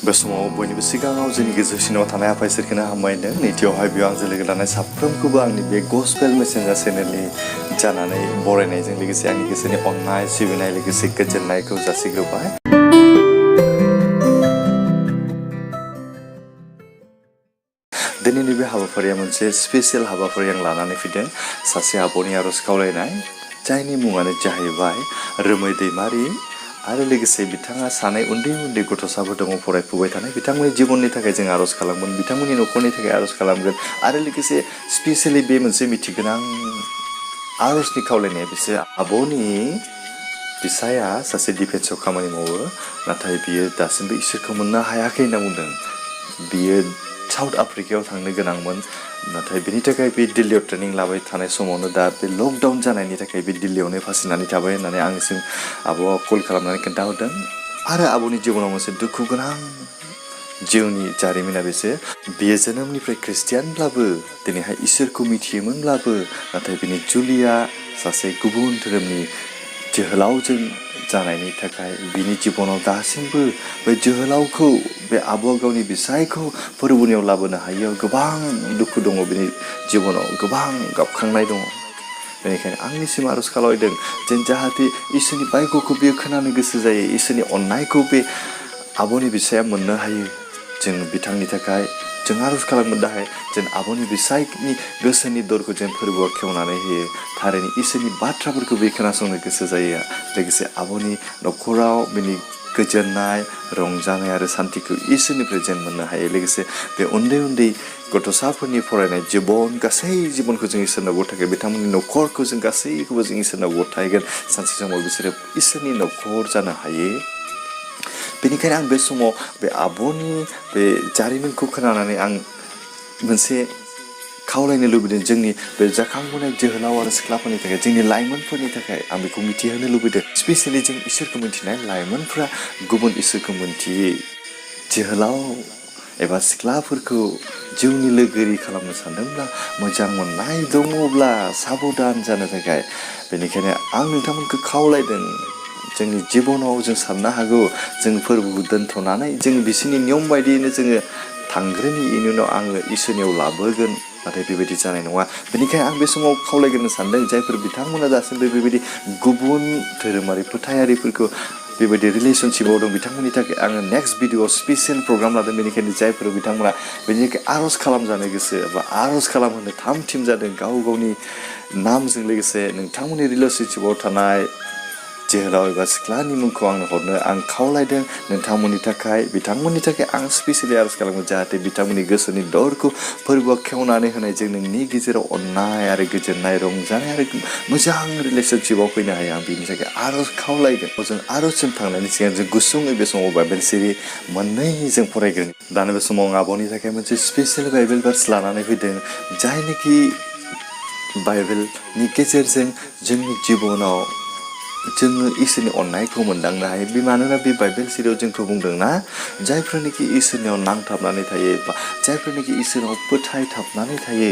बे समाव बयनिबो सिगाङाव जोंनि गोजौसिनाव थानाय आफा इसोरखौनो हामबायदों। नैथियावहाय बेयाव आंजों लोगो लानाय साफ्रोमखौबो आंनि बे गस्पेल मेसेन्जार चेनेलनि जानानै बरायनायजों लोगोसे आंनि गोसोनि अननाय सिबिनाय लोगोसे गोजोननायखौ जासिग्रोबाय। दिनैनि बे हाबाफारिया मोनसे स्पेसियेल हाबाफारि आं लानानै फैदों। सासे आब'नि आर'ज खावलायनाय, जायनि मुङानो जाहैबाय रोमै दैमारि आरो लोगोसे बिथाङा सानै उन्दै गथ'साफोर दङ फरायफुबाय थानाय। बिथांमोननि जिबननि थाखाय जों आर'ज खालामगोन, बिथांमोननि न'खरनि थाखाय आर'ज खालामगोन आरो लोगोसे स्पेसियेलि बे मोनसे मिथिगोनां आर'जनि खावलायनाया बिसोर आब'नि बिसाया सासे डिफेन्सआव खामानि मावो, नाथाय बियो दासिमबो इसोरखौ मोननो हायाखै होनना बुंदों। बियो साउथ आफ्रिकायाव थांनो गोनांमोन, नाथाय बिनि थाखाय बे दिल्लीयाव ट्रेनिं लाबाय थानाय समावनो दा बे लकडाउन जानायनि थाखाय बे दिल्लीयावनो फासिनानै थाबाय होननानै आंनिसिम आब'आ कल खालामनानै खोन्थाहरदों। आरो आब'नि जिबनाव मोनसे दुखु गोनां जिउनि जारिमिना बियो जोनोमनिफ्राय ख्रिस्टियानब्लाबो दिनैहाय इसोरखौ मिथियोमोनब्लाबो नाथाय बिनि जुलिया सासे गुबुन धोरोमनि जोहोलावजों जानायनि थाखाय बिनि जिबनाव दासिमबो बे जोहोलावखौ बे आब'आ गावनि बिसायखौ फोरबोनियाव लाबोनो हायियाव गोबां दुखु दङ, बिनि जिबनाव गोबां गाबखांनाय दङ। बेनिखायनो आंनिसिम आर'ज खालामदों जेन जाहाथे इसोरनि बायग'खौ बियो खोनानो गोसो जायो, इसोरनि अननायखौ बे आब'नि बिसाया मोननो हायो। जों बिथांनि थाखाय जों आर'ज खालामनो थाखाय जेन आब'नि बिसायनि गोसोनि दरखौ जेन फोरबोआव खेवनानै होयो। थारैनो इसोरनि बाथ्राफोरखौ बे खोनासंनो गोसो जायो। लोगोसे आब'नि न'खराव बिनि गोजोननाय, रंजानाय आरो सान्थिखौ इसोरनिफ्राय जेन मोननो हायो। लोगोसे बे उन्दै गथ'साफोरनि फरायनाय जिबन, गासै जिबनखौ जों इसोरनाव गथायगोन। बिथांमोननि न'खरखौ जों गासैखौबो जों इसोरनाव गथायगोन। सानसे समाव बिसोरो इसोरनि न'खर जानो हायो। बेनिखायनो आं बे समाव बे आब'नि बे जारिमिनखौ खोनानानै आं मोनसे खावलायनो लुबैदों। जोंनि बे जाखांबोनाय जोहोलाव आरो सिख्लाफोरनि थाखाय, जोंनि लाइमोनफोरनि थाखाय आं बेखौ मिथिहोनो लुबैदों। स्पेसियेलि जों इसोरखौ मिथिनाय लाइमोनफ्रा गुबुन इसोरखौ मिथियै जोहोलाव एबा सिख्लाफोरखौ जिउनि लोगोरि खालामनो सानदोंब्ला, मोजां मोननाय दङब्ला साबधान जानो थाखाय। बेनिखायनो आं नोंथांमोनखौ खावलायदों, जोंनि जिबनाव जों साननो हागौ जों फोरबोखौ दोनथ'नानै जों बिसोरनि नियम बायदियैनो जोङो थांग्रोनि, इनि उनाव आङो इसोरनियाव लाबोगोन, नाथाय बेबायदि जानाय नङा। बेनिखायनो आं बे समाव खावलायग्रोनो सानदों, जायफोर बिथांमोना दासिमबो बेबायदि गुबुन धोरोमारि फोथायारिफोरखौ बेबायदि रिलेसनशिपाव दं, बिथांमोननि थाखाय आङो नेक्स्ट भिडिअ'आव स्पेसियेल प्रग्राम लादों। बेनिखायनो जायफोर बिथांमोना बेनि थाखाय आर'ज खालामजानो गोसो बा आर'ज खालामहोनो थाम थिम जादों, गाव गावनि नामजों लोगोसे नोंथांमोननि रिलेसनशिपाव थानाय जोहोलाव एबा सिख्लानि मुंखौ आंनो हरनो आं खावलायदों। नोंथांमोननि थाखाय, बिथांमोननि थाखाय आं स्पेसियेलि आर'ज खालामो, जाहाथे बिथांमोननि गोसोनि दरखौ फोरबोआव खेवनानै होनायजों नोंनि गेजेराव अननाय आरो गोजोननाय, रंजानाय आरो मोजां रिलेसनशिपाव फैनो हायो। आं बिनि थाखाय आर'ज खावलायगोन। जों आर'जजों थांनायनि सिगां जों गुसुङै बे समाव बाइबेल सिरि मोननै जों फरायगोन। दानो बे समाव आं आब'नि थाखाय मोनसे स्पेसियेल बाइबेल भार्स लानानै फैदों, जायनोखि बाइबेलनि गेजेरजों जोंनि जिबनाव जोङो इसोरनि अननायखौ मोनदांनो हायो। मानोना बे बाइबेल सिरियाव जोंखौ बुंदोंना, जायफोरनिखि इसोरनियाव नांथाबनानै थायो एबा जायफोरनिखि इसोराव फोथायथाबनानै थायो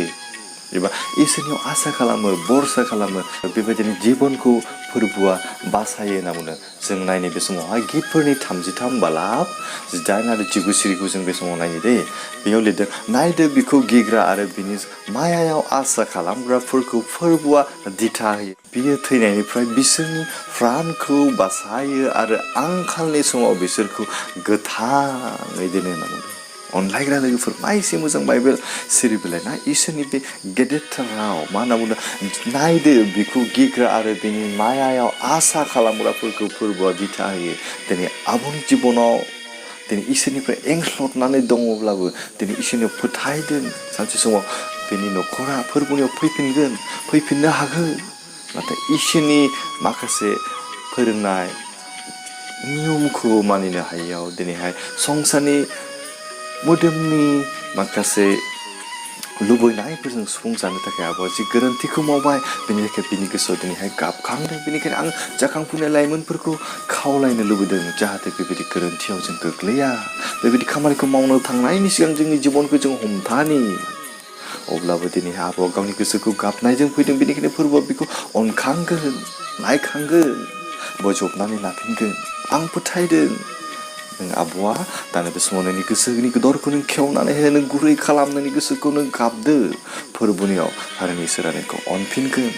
एबा इसोरनियाव आसा खालामो, भरसा खालामो, बेबायदिनो जिबनखौ फोरबोआ बासायो होनना बुंदों। जों नायनो बे समावहाय गितफोरनि 33 बालाब 18 आरो 19 सिरिखौ जों बे समाव नायनो दे। बेयाव लिरदों, नायदो बिखौ गिग्रा आरो बिनि मायायाव आसा खालामग्राफोरखौ फोरबोआ दिथा होयो। बियो थैनायनिफ्राय बिसोरनि प्राणखौ बासायो आरो आंखालनि समाव बिसोरखौ गोथाङै दोनो होनना बुंदों। अनलायग्रा लोगोफोर, मा एसे मोजां बाइबेल सिरि बिलाइ ना, इसोरनि बे गेदेरथार राव मा होनना बुंदों, नायदो बिखौ गिग्रा आरो बिनि मायायाव आसा खालामग्राफोरखौ फोरबोआ दिथा होयो। दिनै आबुनि जिबनाव दिनै इसोरनिफ्राय एंख्लबनानै दङब्लाबो दिनै इसोरनियाव फोथायदों, सानसे समाव बिनि न'खरा फोरबोनियाव फैफिननो हागोन। नाथाय इसोरनि माखासे फोरोंनाय नियमखौ मानिनो हायियाव दिनैहाय संसारनि मोदोमनि माखासे लुबैनायफोरजों सुफुंजानो थाखाय आब'आ जि गोरोन्थिखौ मावबाय, बेनि थाखाय बिनि गोसोआव दिनैहाय गाबखांदों। बेनिखायनो आं जाखांफुनाय लाइमोनफोरखौ खावलायनो लुबैदों, जाहाथे बेबायदि गोरोन्थियाव जों गोग्लैया। बेबायदि खामानिखौ मावनो थांनायनि सिगां जोंनि जिबनखौ जों हमथानि। अब्लाबो दिनैहाय आब'आ गावनि गोसोखौ गाबनायजों फैदों, बेनिखायनो फोरबोआ बेखौ अनखांगोन, नायखांगोन, बोजबनानै लाफिनगोन। आं फोथायदों नों आब'आ दानो बे समाव नोंनि गोसोनि दरखौ नों खेवनानै हो नों गुरै खालाम नोंनि गोसोखौ नों गाबदो फोरबोनियाव आरो इसोरा नोंखौ अनफिनगोन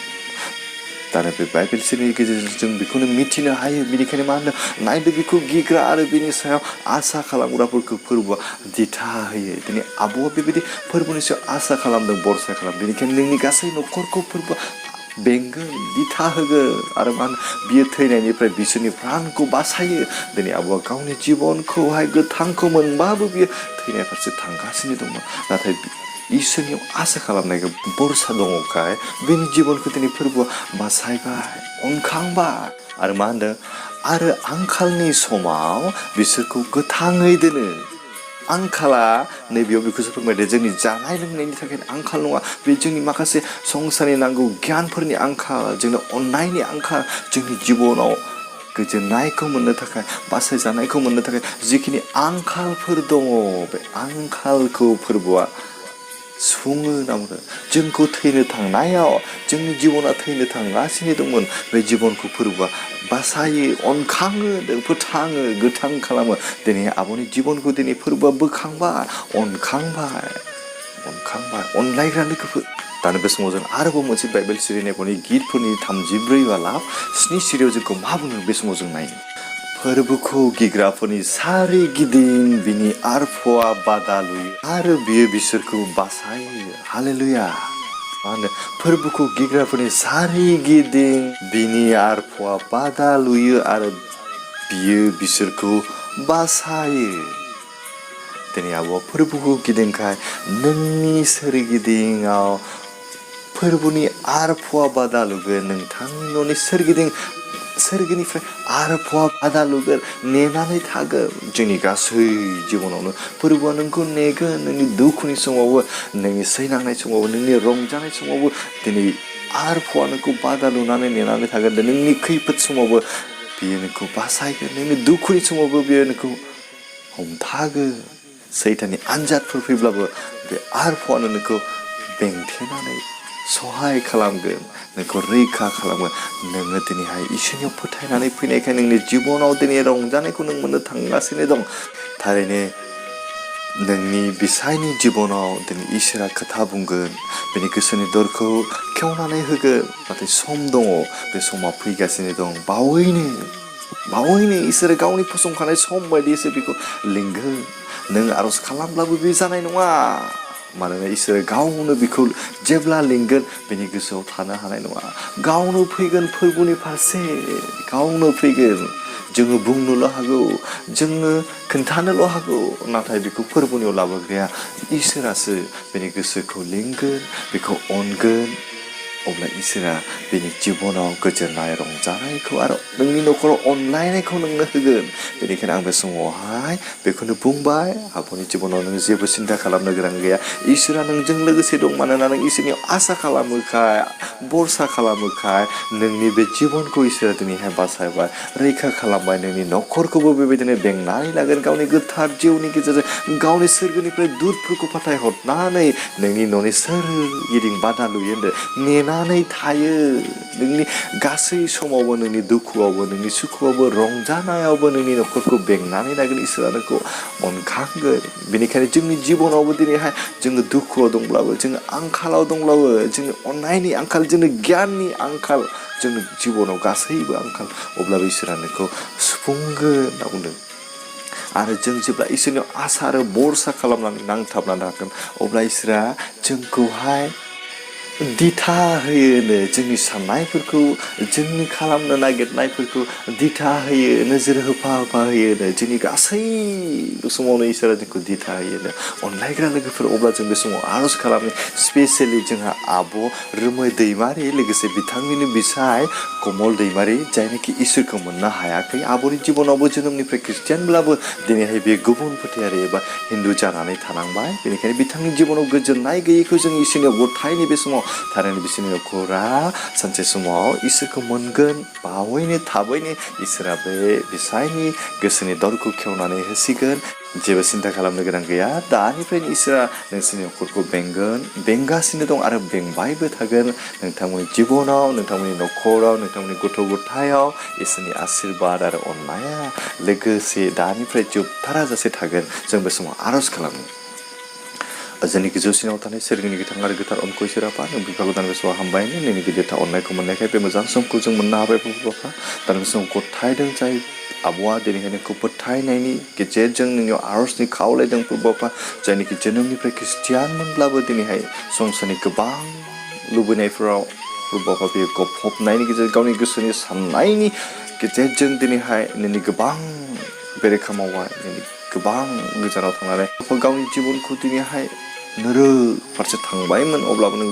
दानो बे बाइबेल सिरिनि गेजेरजों जों बेखौनो मिथिनो हायो बेनिखायनो मा होनो नायदो बेखौ गिग्रा आरो बेनि सायाव आसा खालामग्राफोरखौ फोरबोआ दिथा होयो दिनै आब'आ बेबायदि फोरबोनि सायाव आसा खालामदों बरसा खालामदों बेनिखायनो नोंनि गासै न'खरखौ फोरबोआ बेंगोन दिथा होगोन आरो मा होनो बियो थैनायनिफ्राय बिसोरनि प्राणखौ बासायो दिनै आब'आ गावनि जिबनखौहाय गोथांखौ मोनबाबो बियो थैनाय फारसे थांगासिनो दंमोन नाथाय इसोरनियाव आसा खालामनायखौ बरसा दङखाय बेनि जिबनखौ दिनै फोरबोआ बासायबाय अनखांबाय आरो मा होनदों आरो आंखालनि समाव बिसोरखौ गोथाङै दोनो आंखाला नैबेयाव बेखौसो फोरमायदो जोंनि जानाय लोंनायनि थाखाय आंखाल नङा बे जोंनि माखासे संसारनि नांगौ गियानफोरनि आंखाल जोंनो अननायनि आंखाल जोंनि जिबनाव गोजोननायखौ मोननो थाखाय बासायजानायखौ मोननो थाखाय जिखिनि आंखालफोर दङ बे आंखालखौ फोरबोआ सुफुङो होनना बुंदों जोंखौ थैनो थांनायाव जोंनि जिबना थैनो थांगासिनो दंमोन बे जिबनखौ फोरबोआ बासायो अनखाङो फोथाङो गोथां खालामो दिनै आब'नि जिबनखौ दिनै फोरबोआ बोखांबाय अनखांबाय अनलायग्रा लोगोफोर दानो बे समाव जों आरोबाव मोनसे बाइबेल सिरिनायफोरनि गितफोरनि 34 बाला 7 सिरियाव जोंखौ मा बुङो बे समाव जों नायनो फोरबोखौ गिग्राफोरनि सारिगिदिं बिनि आरफ'आ बादा लुयो आरो बियो बिसोरखौ बासायो हालेलुया मा होनो फोरबोखौ गिग्राफोरनि सारिगिदिं बिनि आरफ'आ बादा लुयो आरो बियो बिसोरखौ बासायो दिनै आब'आ फोरबोखौ गिदिंखाय नोंनि सोरगिदिङाव फोरबोनि आरफ'आ बादा लुगोन नोंथांनि न'नि सोरगिदिंनिफ्राय आरफ'आ बादा लुगोन नेनानै थागोन जोंनि गासै जिबनावनो फोरबोआ नोंखौ नेगोन नोंनि दुखुनि समावबो नोंनि सैनांनाय समावबो नोंनि रंजानाय समावबो दिनै आरफ'आ नोंखौ बादा लुनानै नेनानै थागोन नोंनि खैफोद समावबो बियो नोंखौ बासायगोन नोंनि दुखुनि समावबो बियो नोंखौ हमथागोन सैताननि आनजादफोर फैब्लाबो बे आरफ'आनो नोंखौ बेंथेनानै सहाय खालामगोन नोंखौ रैखा खालामगोन नोङो दिनैहाय इसोरनियाव फोथायनानै फैनायखाय नोंनि जिबनाव दिनै रंजानायखौ नों मोननो थांगासिनो दं थारैनो नोंनि बिसायनि जिबनाव दिनै इसोरा खोथा बुंगोन बेनि गोसोनि दरखौ खेवनानै होगोन नाथाय सम दङ बे समा फैगासिनो दं बावैनो इसोरा गावनि फसंखानाय सम बायदिसो बेखौ लिंगोन नों आर'ज खालामब्लाबो बे जानाय नङा मानोना इसोरा गावनो बेखौ जेब्ला लिंगोन बेनि गोसोआव थानो हानाय नङा गावनो फैगोन फोरबोनि फारसे गावनो फैगोन जोङो बुंनोल' हागौ जोङो खोन्थानोल' हागौ नाथाय बेखौ फोरबोनियाव लाबोग्राया इसोरासो बेनि गोसोखौ लिंगोन बेखौ अनगोन अब्ला इसोरा बेनि जिबनाव गोजोननाय रंजानायखौ आरो नोंनि न'खराव अनलायनायखौ नोंनो होगोन बेनिखायनो आं बे समावहाय बेखौनो बुंबाय आब'नि जिबनाव नों जेबो सिन्था खालामनो गोनां गैया इसोरा नोंजों लोगोसे दं मानोना नों इसोरनियाव आसा खालामोखाय बरसा खालामोखाय नोंनि बे जिबनखौ इसोरा दिनैहाय बासायबाय रैखा खालामबाय नोंनि न'खरखौबो बेबायदिनो बेंनानै लागोन गावनि गोथार जिउनि गेजेरजों गावनि सोरगोनिफ्राय दुतफोरखौ फाथायहरनानै नोंनि न'नि सोरगिदिं बादा लुयो होनदों नेनानै थायो नोंनि गासै समावबो नोंनि दुखुआवबो नोंनि सुखुआवबो रंजानायावबो नोंनि न'खरखौ बेंनानै लागोन इसोरा नोंखौ अनखांगोन बेनिखायनो जोंनि जिबनावबो दिनैहाय जोङो दुखुआव दंब्लाबो जोङो आंखालाव दंब्लाबो जोङो अननायनि आंखाल जोंनो गियाननि आंखाल जोंनो जिबनाव गासैबो आंखाल अब्लाबो इसोरा नोंखौ सुफुंगोन होनना बुंदों आरो जों जेब्ला इसोरनियाव आसा आरो बरसा खालामनानै नांथाबनानै थागोन अब्ला इसोरा जोंखौहाय दिथा होयोनो जोंनि साननायफोरखौ जोंनि खालामनो नागिरनायफोरखौ दिथा होयो नोजोर होफा होयोनो जोंनि गासैबो समावनो इसोरा जोंखौ दिथा होयोनो अनलायग्रा लोगोफोर अब्ला जों बे समाव आर'ज खालामो स्पेसियेलि जोंहा आब' रोमै दैमारि लोगोसे बिथांनिनो बिसाय कमल दैमारि जायनाखि इसोरखौ मोननो हायाखै आब'नि जिबनावबो जोनोमनिफ्राय ख्रिस्टियानब्लाबो दिनैहाय बे गुबुन फोथायारि एबा हिन्दु जानानै थानांबाय बेनिखायनो बिथांनि जिबनाव गोजोननाय गैयैखौ जों इसोरनियाव गथायनि बे समाव थारैनो बिसोरनि न'खरा सानसे समाव इसोरखौ मोनगोन बावैनो थाबैनो इसोरा बे बिसायनि गोसोनि दरखौ खेवनानै होसिगोन जेबो सिन्था खालामनो गोनां गैया दानिफ्रायनो इसोरा नोंसोरनि न'खरखौ बेंगासिनो दं आरो बेंबायबो थागोन नोंथांमोननि जिबनाव नोंथांमोननि न'खराव नोंथांमोननि गथ' गथायाव इसोरनि आशीर्बाद आरो अननाया लोगोसे दानिफ्राय जोबथाराजासे थागोन जों बे समाव आर'ज खालामो जोंनि गोजौसिनाव थानाय सोरगिदिं गोथां आरो गोथार अनखौ इसोर आफा नों बिफाखौ दानि बे समाव हामबायनो नोंनि गिदिरथार अननायखौ मोननायखाय बे मोजां समखौ जों मोननो हाबाय बापा दानि बे समाव गथायदों जाय आब'आ दिनैहाय नोंखौ फोथायनायनि गेजेरजों नोंनियाव आर'जनि खावलायदों बापा जायनिखि जोनोमनिफ्राय खृष्टियानमोनब्लाबो दिनैहाय संसारनि गोबां लुबैनायफोराव बापा बेयो गफबनायनि गेजेरजों गावनि गोसोनि साननायनि गेजेरजों दिनैहाय नोंनि गोबां बेरेखा मावबाय नोंनि गोबां गोजानाव थांनानै गावनि जिबनखौ दिनैहाय नोरो फारसे थांबायमोन अब्लाबो नों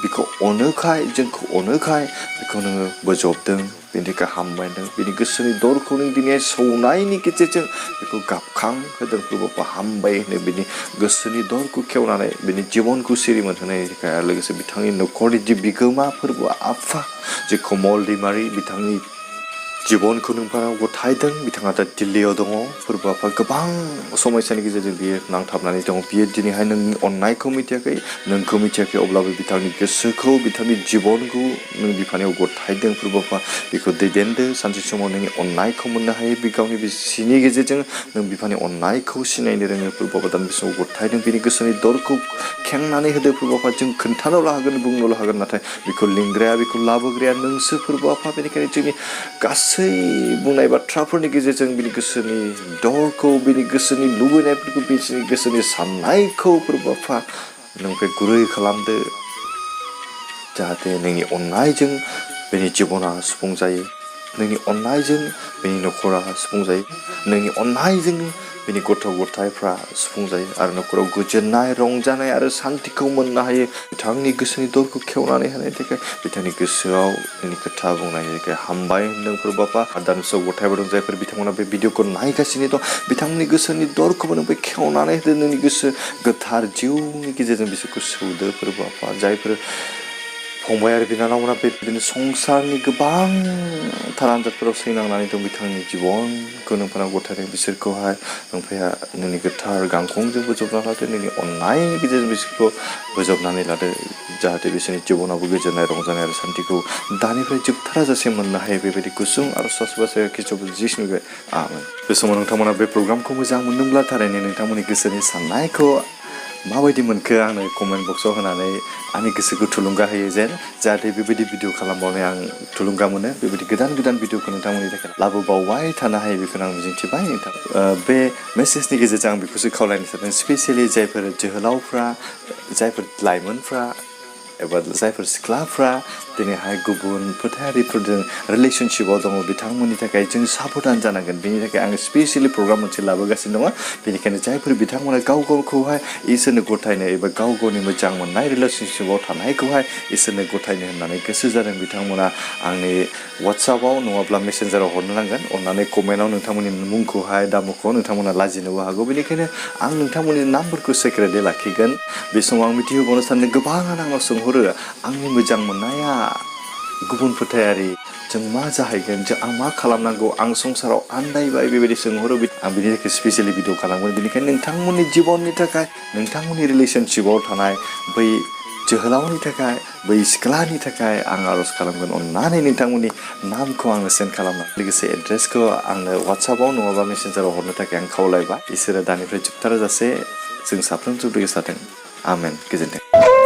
बिखौ अनोखाय जोंखौ अनोखाय बेखौ नोङो बोजबदों बेनि थाखाय हामबायदों बिनि गोसोनि दरखौ नों दिनै सौनायनि गेजेरजों बेखौ गाबखां होदों बापा हामबाय होनो बिनि गोसोनि दरखौ खेवनानै बिनि जिबनखौ सिरि मोनहोनायनि थाखाय आरो लोगोसे बिथांनि न'खरनि जि बिगोमा फोरबो आफा जे कमल दैमारि बिथांनि जिबनखौ नोंथाङा गथायदों बिथाङा दा दिल्लीयाव दङ फोरबो आफा गोबां समस्यानि गेजेरजों बियो नांथाबनानै दङ बियो दिनैहाय नोंनि अननायखौ मिथियाखै नोंखौ मिथियाखै अब्लाबो बिथांनि गोसोखौ बिथांनि जिबनखौ नों बिफानियाव गथायदों फोरबो आफा बेखौ दैदेनदो सानसे समाव नोंनि अननायखौ मोननो हायो बे गावनि बिसिनि गेजेरजों नों बिफानि अननायखौ सिनायनो रोङो फोरबो आफा दानि समाव गथायदों बिनि गोसोनि दरखौ खेंनानै होदो फोरबो आफा जों खोन्थानोल' हागोन बुंनोल' हागोन नाथाय बेखौ लिंग्राया बेखौ लाबोग्राया नोंसो फोरबो आफा बेनिखायनो जोंनि गासै बुंनाय बाथ्राफोरनि गेजेरजों बिनि गोसोनि दरखौ बिनि गोसोनि लुबैनायफोरखौ बिनि गोसोनि साननायखौ फोरबो आफा नोंनिफ्राय गुरै खालामदो जाहाथे नोंनि अननायजों बेनि जिबना सुफुंजायो नोंनि अननायजों बेनि न'खरा सुफुंजायो नोंनि अननायजों बेनि गथ' गथायफ्रा सुफुंजायो आरो न'खराव गोजोननाय रंजानाय आरो सान्थिखौ मोननो हायो बिथांनि गोसोनि दरखौ खेवनानै होनायनि थाखाय बिथांनि गोसोआव नोंनि खोथा बुंनायनि थाखाय हामबाय होनदों फोरबो आफा दानि समाव गथायबोदों जायफोर बिथांमोना बे भिडिअखौ नायगासिनो दं बिथांमोननि गोसोनि दरखौबो नों बे खेवनानै होदो नोंनि गोसो गोथार जिउनि गेजेरजों बिसोरखौ सौदो फोरबो आफा जायफोर फंबाय आरो बिनानावमोना बेबायदिनो संसारनि गोबांथार आनजादफोराव सैनांनानै दं बिथांनि जिबनखौ नोंफोरा गथायदों बिसोरखौहाय नोंफाया नोंनि गोथार गांखंजों बोजबना लादो नोंनि अननायनि गेजेरजों बिसोरखौ बोजबनानै लादो जाहाथे बिसोरनि जिबनावबो गोजोननाय रंजानाय आरो सान्थिखौ दानिफ्राय जोबथाराजासे मोननो हायो बेबायदि गुसुं आरो ससबासै खिसुबो जिसुनिफ्राय आमेन बे समाव नोंथांमोना बे प्रग्रामखौ मोजां मोनदोंब्ला थारैनो नोंथांमोननि गोसोनि साननायखौ माबायदि मोनखो आंनो कमेन्ट बक्सआव होनानै आंनि गोसोखौ थुलुंगा होयो जेन जाहाथे बेबायदि भिडिअ खालामबावनो आं थुलुंगा मोनो बेबायदि गोदान भिडिअखौ नोंथांमोननि थाखाय लाबोबावबाय थानो हायो बेखौनो आं मिजिंथिबाय नोंथां बे मेसेजनि गेजेरजों आं बेखौसो खावलायनो सानदों स्पेसियेलि जायफोर जोहोलावफ्रा जायफोर लाइमोनफ्रा एबा जायफोर सिख्लाफ्रा दिनैहाय गुबुन फोथायारिफोरजों रिलेसनशिपाव दङ बिथांमोननि थाखाय जों साबधान जानांगोन बेनि थाखाय आङो स्पेसियेलि प्रग्राम मोनसे लाबोगासिनो दङ बेनिखायनो जायफोर बिथांमोना गाव गावखौहाय इसोरनो गथायनो एबा गाव गावनि मोजां मोननाय रिलेसनशिपाव थानायखौहाय इसोरनो गथायनो होननानै गोसो जादों बिथांमोना आंनि वाट्सएपआव नङाब्ला मेसेन्जाराव हरनो नांगोन अननानै कमेन्टआव नोंथांमोननि मुंखौहाय दामुखौ नोंथांमोना लाजिनोबो हागौ बेनिखायनो आं नोंथांमोननि नामफोरखौ सिक्रेटलि लाखिगोन बे समाव आं मिथिहोबावनो सानदों गोबाङानो आंनाव सोंहरो आंनि मोजां मोननाया गुबुन फोथायारि जों मा जाहैगोन जों आं मा खालामनांगौ आं संसाराव आन्दायबाय बेबायदि सोंहरो आं बिनि थाखाय स्पेसियेलि भिडिअ खालामगोन बेनिखायनो नोंथांमोननि जिबननि थाखाय नोंथांमोननि रिलेसनशिपाव थानाय बै जोहोलावनि थाखाय बै सिख्लानि थाखाय आं आर'ज खालामगोन अननानै नोंथांमोननि नामखौ आंनो सेन्ड खालामना लोगोसे एड्रेसखौ आंनो वाट्सएपआव नङाबा मेसेन्जाराव हरनो थाखाय आं खावलायबाय इसोरा दानिफ्राय जोबथाराजासे जों साफ्रोमजों लोगोसे थाथों आमेन गोजोन्थों